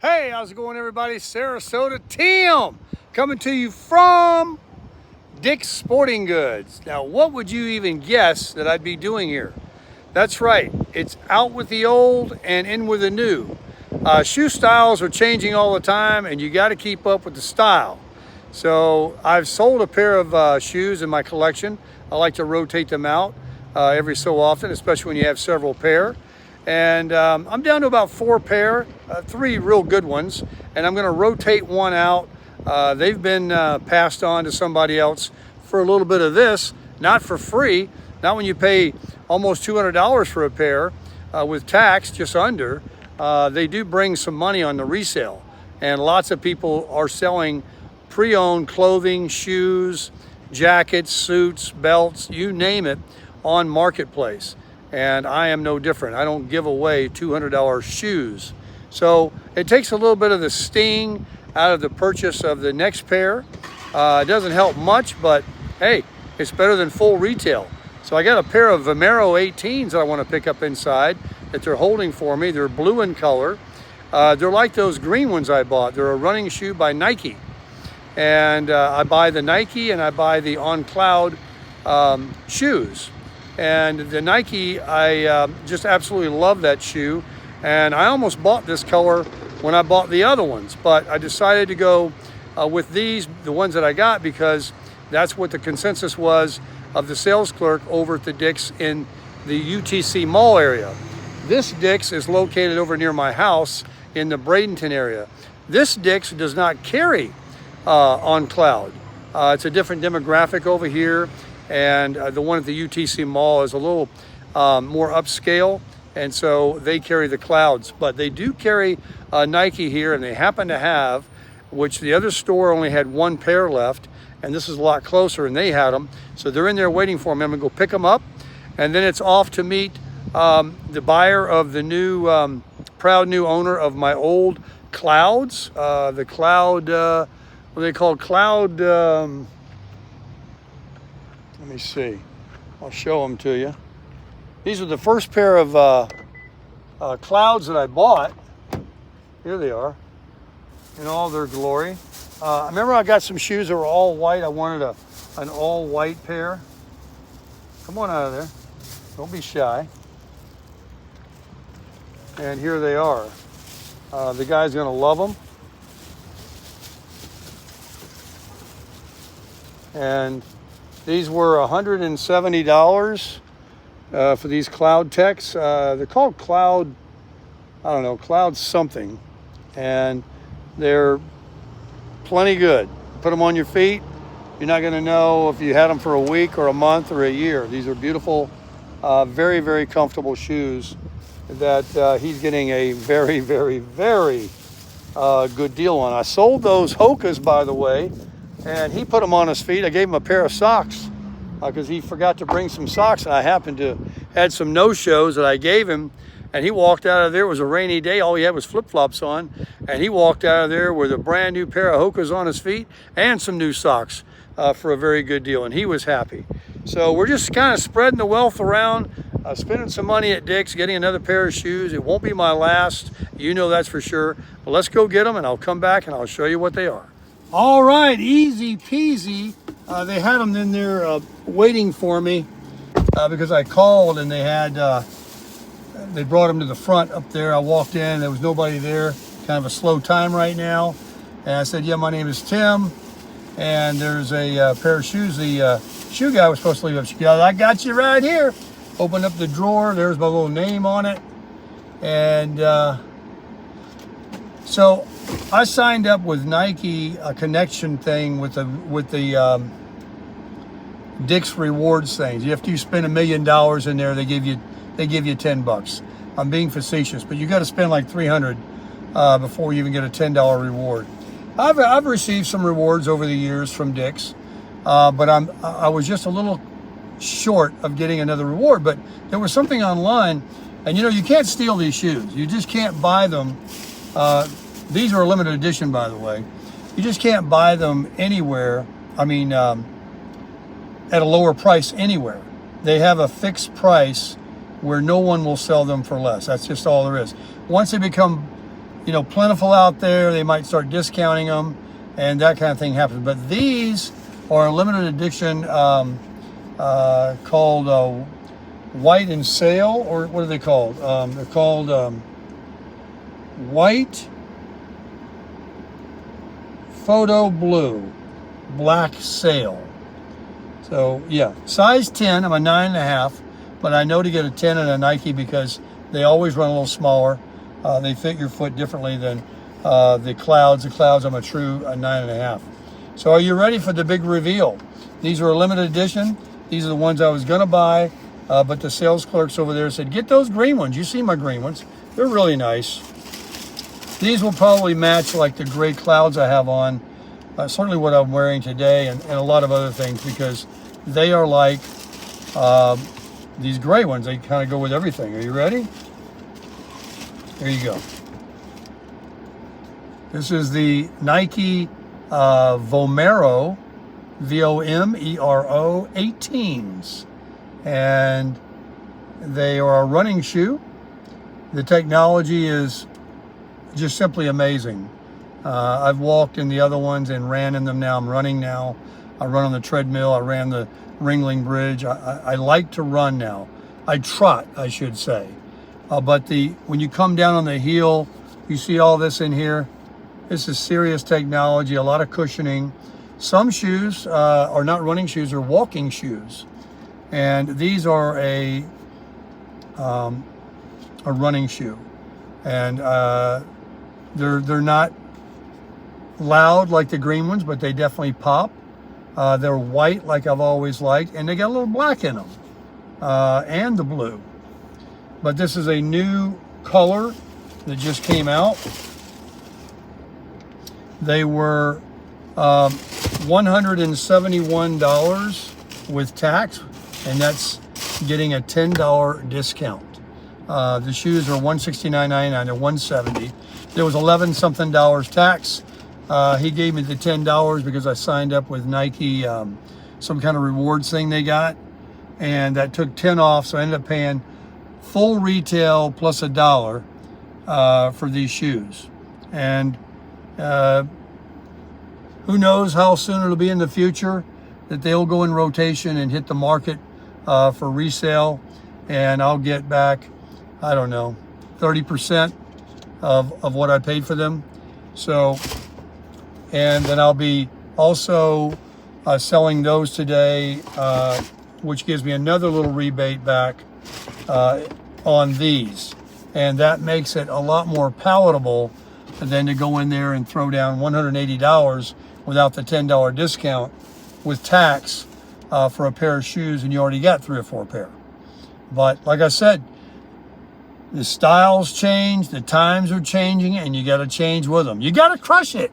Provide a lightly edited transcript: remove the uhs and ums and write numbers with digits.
Hey, how's it going, everybody? Sarasota Tim coming to you from Dick's Sporting Goods. Now, what would you even guess that I'd be doing here? That's right, it's out with the old and in with the new. Shoe styles are changing all the time, and you got to keep up with the style. So I've sold a pair of shoes in my collection. I like to rotate them out every so often, especially when you have several pair. And I'm down to about 4 pair, 3 real good ones, and I'm going to rotate one out. They've been passed on to somebody else for a little bit of this, not for free, not when you pay almost $200 for a pair with tax, just under. They do bring some money on the resale, and lots of people are selling pre-owned clothing, shoes, jackets, suits, belts, you name it, on Marketplace. And I am no different. I don't give away $200 shoes. So it takes a little bit of the sting out of the purchase of the next pair. It doesn't help much, but hey, it's better than full retail. So I got a pair of Vomero 18s that I want to pick up inside that they're holding for me. They're blue in color. They're like those green ones I bought. They're a running shoe by Nike. And I buy the Nike and I buy the On Cloud shoes. And the Nike, I just absolutely love that shoe. And I almost bought this color when I bought the other ones, but I decided to go with these, the ones that I got, because that's what the consensus was of the sales clerk over at the Dick's in the UTC Mall area. This Dick's is located over near my house in the Bradenton area. This Dick's does not carry On Cloud. It's a different demographic over here. And the one at the UTC Mall is a little more upscale, and so they carry the Clouds. But they do carry Nike here, and they happen to have, which the other store only had 1 pair left, and this is a lot closer, and they had them. So they're in there waiting for me. I'm going to go pick them up, and then it's off to meet the buyer of the new, proud new owner of my old Clouds. The Cloud, what are they called? Cloud... Let me see. I'll show them to you. These are the first pair of Clouds that I bought. Here they are in all their glory. I remember I got some shoes that were all white. I wanted an all white pair. Come on out of there. Don't be shy. And here they are. The guy's going to love them. And these were $170 for these Cloud Techs. They're called Cloud, I don't know, Cloud something. And they're plenty good. Put them on your feet. You're not going to know if you had them for a week or a month or a year. These are beautiful, very, very comfortable shoes that he's getting a very, very, very good deal on. I sold those Hokas, by the way, and he put them on his feet. I gave him a pair of socks because he forgot to bring some socks. And I happened to had some no-shows that I gave him, and he walked out of there. It was a rainy day. All he had was flip-flops on, and he walked out of there with a brand new pair of Hokas on his feet and some new socks for a very good deal, and he was happy. So we're just kind of spreading the wealth around, spending some money at Dick's, getting another pair of shoes. It won't be my last, you know that's for sure. But let's go get them, and I'll come back and I'll show you what they are. All right, easy peasy. They had them in there waiting for me because I called and they had, they brought them to the front up there. I walked in, there was nobody there. Kind of a slow time right now. And I said, yeah, my name is Tim. And there's a pair of shoes. The shoe guy was supposed to leave up. She goes, I got you right here. Opened up the drawer. There's my little name on it. And so I signed up with Nike, a connection thing with the Dick's Rewards things. If you spend $1 million in there, they give you $10. I'm being facetious, but you got to spend like $300 before you even get a $10 reward. I've received some rewards over the years from Dick's, but I was just a little short of getting another reward. But there was something online, and you know, you can't steal these shoes. You just can't buy them. These are a limited edition, by the way. You just can't buy them anywhere. I mean, at a lower price anywhere. They have a fixed price where no one will sell them for less. That's just all there is. Once they become plentiful out there, they might start discounting them, and that kind of thing happens. But these are a limited edition called White and Sail, or what are they called? They're called White Photo Blue Black Sail. So yeah, size 10. I'm a 9.5, but I know to get a 10 in a Nike because they always run a little smaller. They fit your foot differently than the Clouds. The Clouds, I'm a true 9.5. So are you ready for the big reveal? These are a limited edition. These are the ones I was gonna buy, but the sales clerks over there said, get those green ones. You see my green ones. They're really nice. These will probably match like the gray Clouds I have on, certainly what I'm wearing today, and a lot of other things, because they are like these gray ones. They kind of go with everything. Are you ready? Here you go. This is the Nike Vomero, Vomero 18s. And they are a running shoe. The technology is just simply amazing. I've walked in the other ones and ran in them. Now I'm running now. I run on the treadmill. I ran the Ringling Bridge. I like to run now. I trot, I should say. But when you come down on the heel, you see all this in here. This is serious technology, a lot of cushioning. Some shoes are not running shoes, they're walking shoes. And these are a running shoe. And they're not loud like the green ones, but they definitely pop. They're white like I've always liked, and they got a little black in them, and the blue. But this is a new color that just came out. They were $171 with tax, and that's getting a $10 discount. The shoes are $169.99 to $170. There was 11 something dollars tax. He gave me the $10 because I signed up with Nike, some kind of rewards thing they got, and that took 10 off, so I ended up paying full retail plus $1 for these shoes. And who knows how soon it'll be in the future that they'll go in rotation and hit the market for resale, and I'll get back, I don't know, 30% of what I paid for them. So, and then I'll be also selling those today, which gives me another little rebate back on these. And that makes it a lot more palatable than to go in there and throw down $180 without the $10 discount with tax for a pair of shoes, and you already got 3 or 4 pair. But like I said, the styles change, the times are changing, and you got to change with them. You got to crush it.